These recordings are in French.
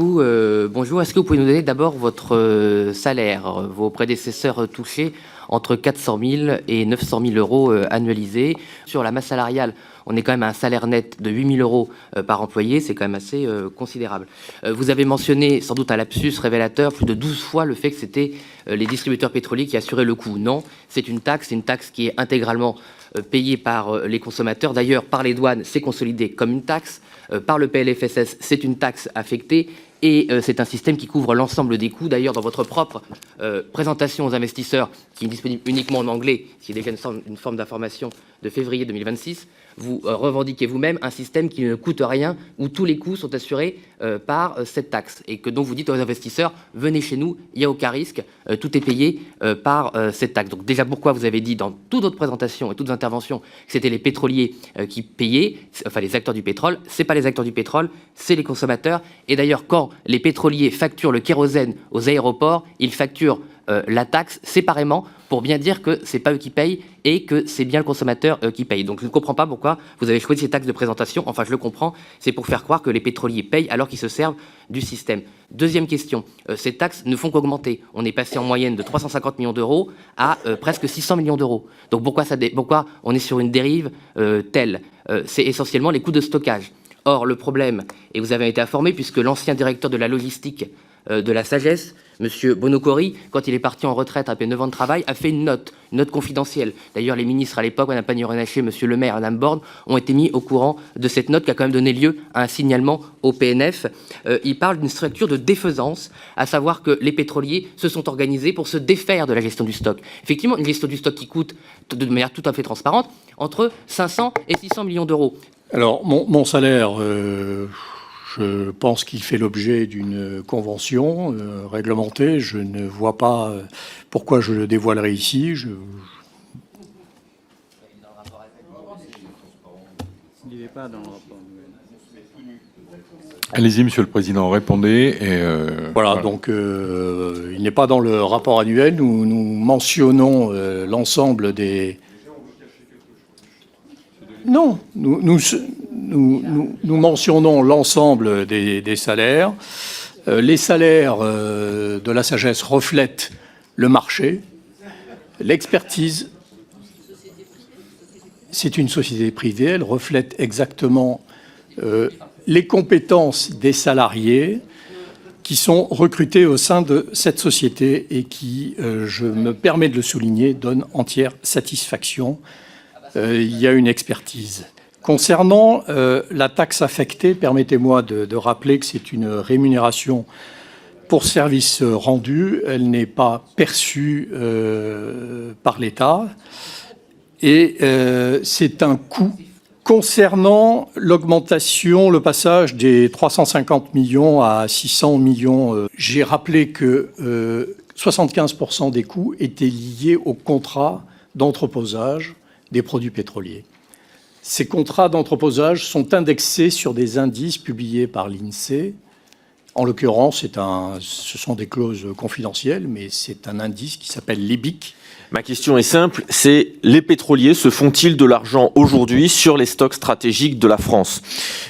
Bonjour, est-ce que vous pouvez nous donner d'abord votre salaire, vos prédécesseurs touchés entre 400 000 et 900 000 euros annualisés? Sur la masse salariale, on est quand même à un salaire net de 8 000 euros par employé, c'est quand même assez considérable. Vous avez mentionné, sans doute un lapsus révélateur, plus de 12 fois le fait que c'était les distributeurs pétroliers qui assuraient le coût. Non, c'est une taxe qui est intégralement payée par les consommateurs. D'ailleurs, par les douanes, c'est consolidé comme une taxe. Par le PLFSS, c'est une taxe affectée. Et c'est un système qui couvre l'ensemble des coûts. D'ailleurs, dans votre propre présentation aux investisseurs, qui est disponible uniquement en anglais, qui est déjà une forme d'information de février 2026, vous revendiquez vous-même un système qui ne coûte rien, où tous les coûts sont assurés par cette taxe. Et que donc vous dites aux investisseurs, venez chez nous, il n'y a aucun risque, tout est payé par cette taxe. Donc déjà, pourquoi vous avez dit dans toutes votre présentations et toutes vos interventions que c'était les pétroliers qui payaient, enfin les acteurs du pétrole? Ce n'est pas les acteurs du pétrole, c'est les consommateurs. Et d'ailleurs, quand les pétroliers facturent le kérosène aux aéroports, ils facturent la taxe séparément pour bien dire que ce n'est pas eux qui payent et que c'est bien le consommateur qui paye. Donc je ne comprends pas pourquoi vous avez choisi ces taxes de présentation. Enfin, je le comprends, c'est pour faire croire que les pétroliers payent alors qu'ils se servent du système. Deuxième question, ces taxes ne font qu'augmenter. On est passé en moyenne de 350 millions d'euros à presque 600 millions d'euros. Donc pourquoi on est sur une dérive telle? C'est essentiellement les coûts de stockage. Or, le problème, et vous avez été informé, puisque l'ancien directeur de la logistique de la Sagesse, M. Bonocori, quand il est parti en retraite après 9 ans de travail, a fait une note confidentielle. D'ailleurs, les ministres à l'époque, Mme Pannier-Runacher, M. Le Maire, Mme Borne, ont été mis au courant de cette note qui a quand même donné lieu à un signalement au PNF. Il parle d'une structure de défaisance, à savoir que les pétroliers se sont organisés pour se défaire de la gestion du stock. Effectivement, une gestion du stock qui coûte, de manière tout à fait transparente, entre 500 et 600 millions d'euros. Alors, mon salaire, je pense qu'il fait l'objet d'une convention réglementée. Je ne vois pas pourquoi je le dévoilerai ici. Il n'est pas dans le rapport. Allez-y, Monsieur le Président, répondez. Voilà, donc il n'est pas dans le rapport annuel. Nous mentionnons l'ensemble des... Non, nous mentionnons l'ensemble des salaires. Les salaires de la Sagesse reflètent le marché. L'expertise, c'est une société privée, elle reflète exactement les compétences des salariés qui sont recrutés au sein de cette société et qui, je me permets de le souligner, donnent entière satisfaction. Il y a une expertise. Concernant la taxe affectée, permettez-moi de rappeler que c'est une rémunération pour service rendu. Elle n'est pas perçue par l'État et c'est un coût. Concernant l'augmentation, le passage des 350 millions à 600 millions, j'ai rappelé que 75% des coûts étaient liés au contrat d'entreposage des produits pétroliers. Ces contrats d'entreposage sont indexés sur des indices publiés par l'INSEE. En l'occurrence, ce sont des clauses confidentielles, mais c'est un indice qui s'appelle l'EBIC. Ma question est simple, c'est les pétroliers se font-ils de l'argent aujourd'hui sur les stocks stratégiques de la France?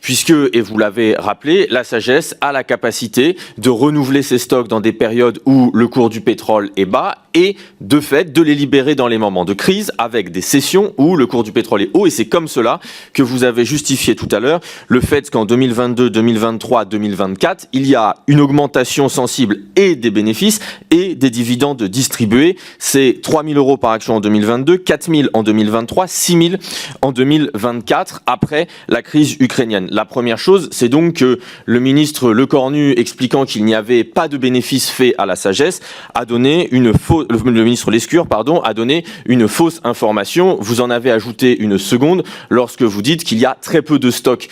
Puisque, et vous l'avez rappelé, la Sagesse a la capacité de renouveler ses stocks dans des périodes où le cours du pétrole est bas et, de fait, de les libérer dans les moments de crise avec des cessions où le cours du pétrole est haut. Et c'est comme cela que vous avez justifié tout à l'heure le fait qu'en 2022, 2023, 2024, il y a une augmentation sensible et des bénéfices et des dividendes distribués. C'est 3 000 euros par action en 2022, 4 000 en 2023, 6 000 en 2024 après la crise ukrainienne. La première chose, c'est donc que le ministre Lecornu, expliquant qu'il n'y avait pas de bénéfices faits à la Sagesse, a donné le ministre Lescure, a donné une fausse information. Vous en avez ajouté une seconde lorsque vous dites qu'il y a très peu de stocks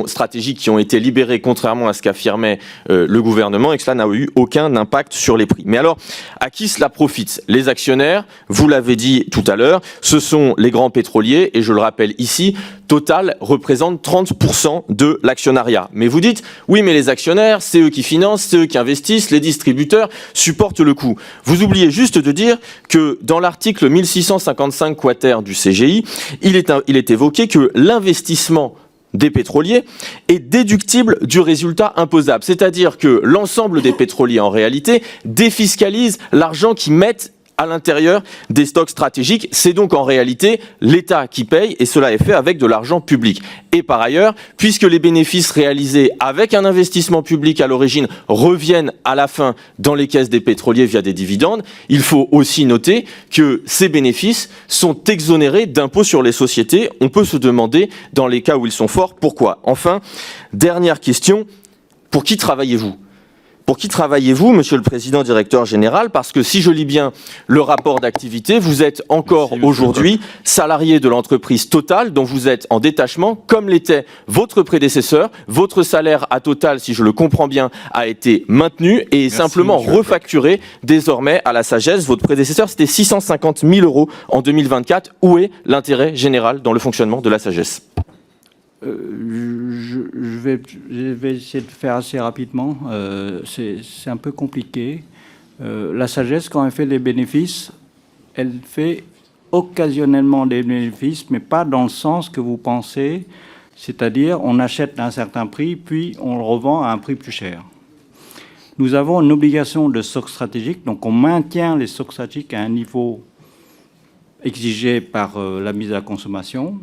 stratégiques qui ont été libérés, contrairement à ce qu'affirmait le gouvernement, et que cela n'a eu aucun impact sur les prix. Mais alors, à qui cela profite? Les actionnaires, vous l'avez dit tout à l'heure, ce sont les grands pétroliers, et je le rappelle ici, Total représente 30% de l'actionnariat. Mais vous dites, oui, mais les actionnaires, c'est eux qui financent, c'est eux qui investissent, les distributeurs supportent le coût. Vous oubliez juste de dire que dans l'article 1655 quater du CGI, il est évoqué que l'investissement des pétroliers est déductible du résultat imposable. C'est-à-dire que l'ensemble des pétroliers, en réalité, défiscalisent l'argent qu'ils mettent à l'intérieur des stocks stratégiques. C'est donc en réalité l'État qui paye, et cela est fait avec de l'argent public. Et par ailleurs, puisque les bénéfices réalisés avec un investissement public à l'origine reviennent à la fin dans les caisses des pétroliers via des dividendes, il faut aussi noter que ces bénéfices sont exonérés d'impôts sur les sociétés. On peut se demander, dans les cas où ils sont forts, pourquoi. Enfin, dernière question, pour qui travaillez-vous ? Pour qui travaillez-vous, Monsieur le Président Directeur Général? Parce que si je lis bien le rapport d'activité, vous êtes encore aujourd'hui salarié de l'entreprise Total, dont vous êtes en détachement, comme l'était votre prédécesseur. Votre salaire à Total, si je le comprends bien, a été maintenu et est simplement refacturé désormais à la sagesse. Votre prédécesseur, c'était 650 000 € en 2024. Où est l'intérêt général dans le fonctionnement de la sagesse? Je vais essayer de faire assez rapidement. C'est un peu compliqué. La sagesse, quand elle fait des bénéfices, elle fait occasionnellement des bénéfices, mais pas dans le sens que vous pensez. C'est-à-dire, on achète à un certain prix, puis on le revend à un prix plus cher. Nous avons une obligation de stock stratégique, donc on maintient les stocks stratégiques à un niveau exigé par la mise à la consommation.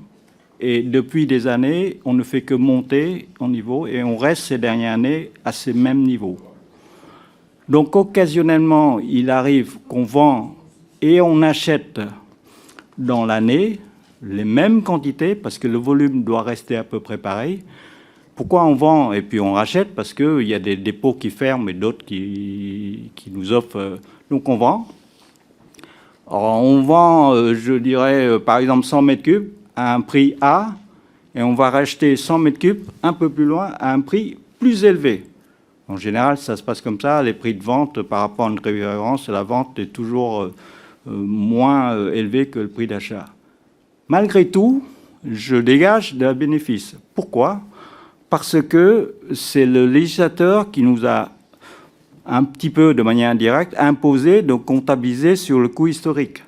Et depuis des années, on ne fait que monter en niveau et on reste ces dernières années à ces mêmes niveaux. Donc occasionnellement, il arrive qu'on vend et on achète dans l'année les mêmes quantités parce que le volume doit rester à peu près pareil. Pourquoi on vend et puis on rachète? Parce qu'il y a des dépôts qui ferment et d'autres qui nous offrent. Donc on vend. Alors on vend, je dirais, par exemple 100 mètres cubes à un prix A, et on va racheter 100 mètres cubes un peu plus loin à un prix plus élevé. En général, ça se passe comme ça. Les prix de vente par rapport à une référence, la vente est toujours moins élevée que le prix d'achat. Malgré tout, je dégage de bénéfice. Pourquoi? Parce que c'est le législateur qui nous a un petit peu, de manière indirecte, imposé de comptabiliser sur le coût historique.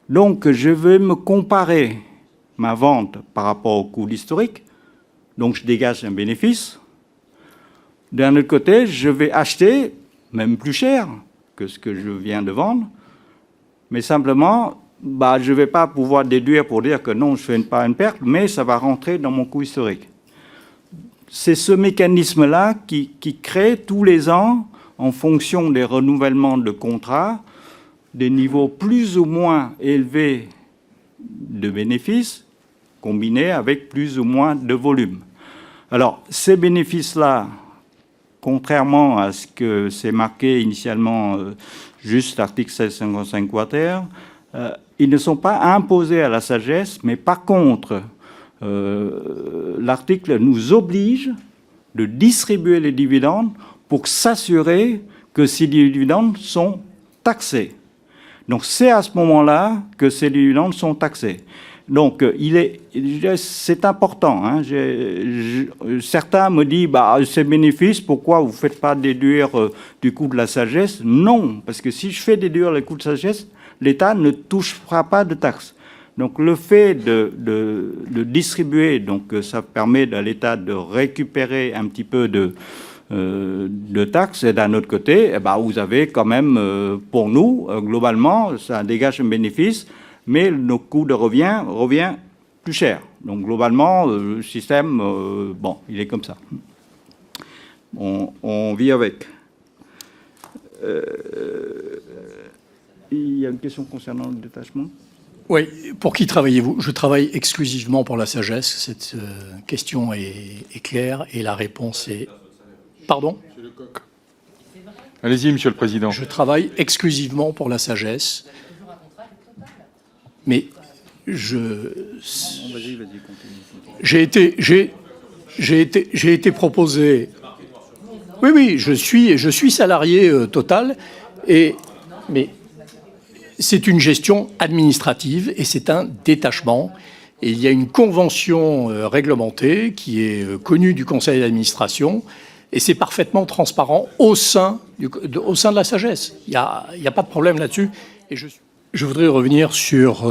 Donc, je vais me comparer ma vente par rapport au coût historique, donc je dégage un bénéfice. D'un autre côté, je vais acheter, même plus cher que ce que je viens de vendre, mais simplement, je ne vais pas pouvoir déduire pour dire que non, je ne fais pas une perte, mais ça va rentrer dans mon coût historique. C'est ce mécanisme-là qui crée tous les ans, en fonction des renouvellements de contrats, des niveaux plus ou moins élevés de bénéfices, combinés avec plus ou moins de volume. Alors, ces bénéfices-là, contrairement à ce que c'est marqué initialement, juste l'article 1655 quater, ils ne sont pas imposés à la sagesse, mais par contre, l'article nous oblige de distribuer les dividendes pour s'assurer que ces dividendes sont taxés. Donc, c'est à ce moment-là que ces dividendes sont taxés. Donc, c'est important. Hein. Certains me disent, c'est bénéfice, pourquoi vous ne faites pas déduire du coût de la sagesse? Non, parce que si je fais déduire le coût de sagesse, l'État ne touchera pas de taxes. Donc, le fait de distribuer, donc ça permet à l'État de récupérer un petit peu de taxes, et d'un autre côté, vous avez quand même, pour nous, globalement, ça dégage un bénéfice, mais nos coûts de revient plus cher. Donc globalement, le système, il est comme ça. On vit avec. Il y a une question concernant le détachement? Oui, pour qui travaillez-vous? Je travaille exclusivement pour la sagesse. Cette question est claire et la réponse est... Pardon? Allez-y, Monsieur le Président. Je travaille exclusivement pour la sagesse. Mais j'ai été proposé. Oui, je suis salarié Total, mais c'est une gestion administrative et c'est un détachement. Et il y a une convention réglementée qui est connue du conseil d'administration et c'est parfaitement transparent au sein de la sagesse. Il y a pas de problème là-dessus. Et je voudrais revenir sur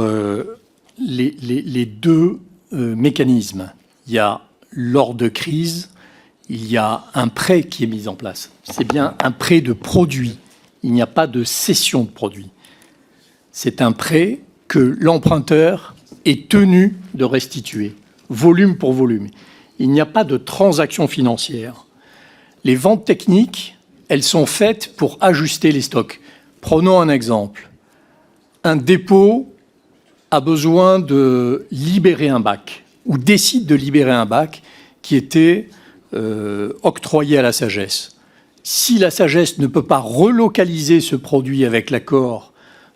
les deux mécanismes. Il y a lors de crise, il y a un prêt qui est mis en place. C'est bien un prêt de produit. Il n'y a pas de cession de produit. C'est un prêt que l'emprunteur est tenu de restituer, volume pour volume. Il n'y a pas de transaction financière. Les ventes techniques, elles sont faites pour ajuster les stocks. Prenons un exemple. Un dépôt a besoin de libérer un bac, ou décide de libérer un bac qui était octroyé à la sagesse. Si la sagesse ne peut pas relocaliser ce produit avec l'accord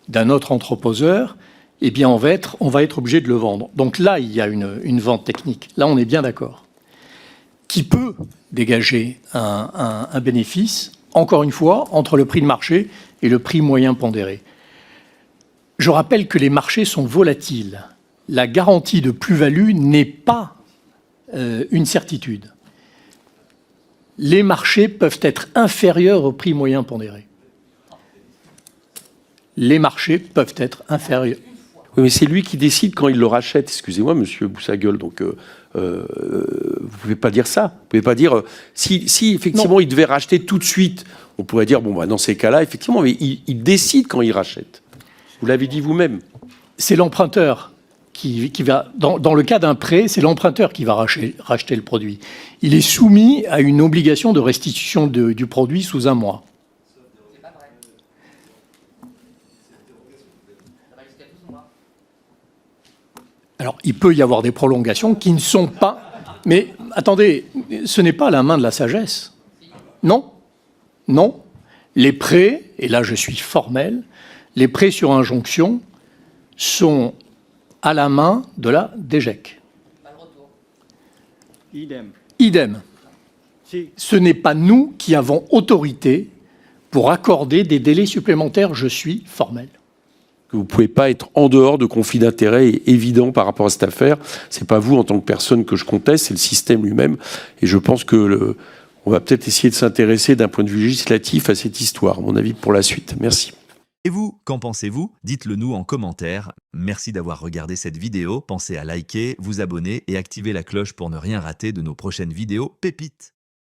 d'un autre entreposeur, eh bien on va être obligé de le vendre. Donc là, il y a une vente technique. Là, on est bien d'accord. Qui peut dégager un bénéfice, encore une fois, entre le prix de marché et le prix moyen pondéré. Je rappelle que les marchés sont volatiles. La garantie de plus-value n'est pas une certitude. Les marchés peuvent être inférieurs au prix moyen pondéré. Les marchés peuvent être inférieurs. Oui, mais c'est lui qui décide quand il le rachète. Excusez-moi, monsieur Boussagueule, donc vous pouvez pas dire ça. Vous pouvez pas dire si effectivement Non. il devait racheter tout de suite, on pourrait dire bon bah dans ces cas-là, effectivement, mais il décide quand il rachète. Vous l'avez dit vous-même. C'est l'emprunteur qui va, dans le cas d'un prêt, c'est l'emprunteur qui va racheter le produit. Il est soumis à une obligation de restitution du produit sous un mois. Alors, il peut y avoir des prolongations qui ne sont pas... Mais attendez, ce n'est pas à la main de la sagesse. Non, non. Les prêts, et là je suis formel, les prêts sur injonction sont à la main de la DGEC. Idem. Idem. Si. Ce n'est pas nous qui avons autorité pour accorder des délais supplémentaires. Je suis formel. Vous ne pouvez pas être en dehors de conflits d'intérêts évidents par rapport à cette affaire. C'est pas vous en tant que personne que je conteste, c'est le système lui-même. Et je pense que on va peut-être essayer de s'intéresser d'un point de vue législatif à cette histoire, à mon avis, pour la suite. Merci. Et vous, qu'en pensez-vous? Dites-le nous en commentaire. Merci d'avoir regardé cette vidéo. Pensez à liker, vous abonner et activer la cloche pour ne rien rater de nos prochaines vidéos pépites.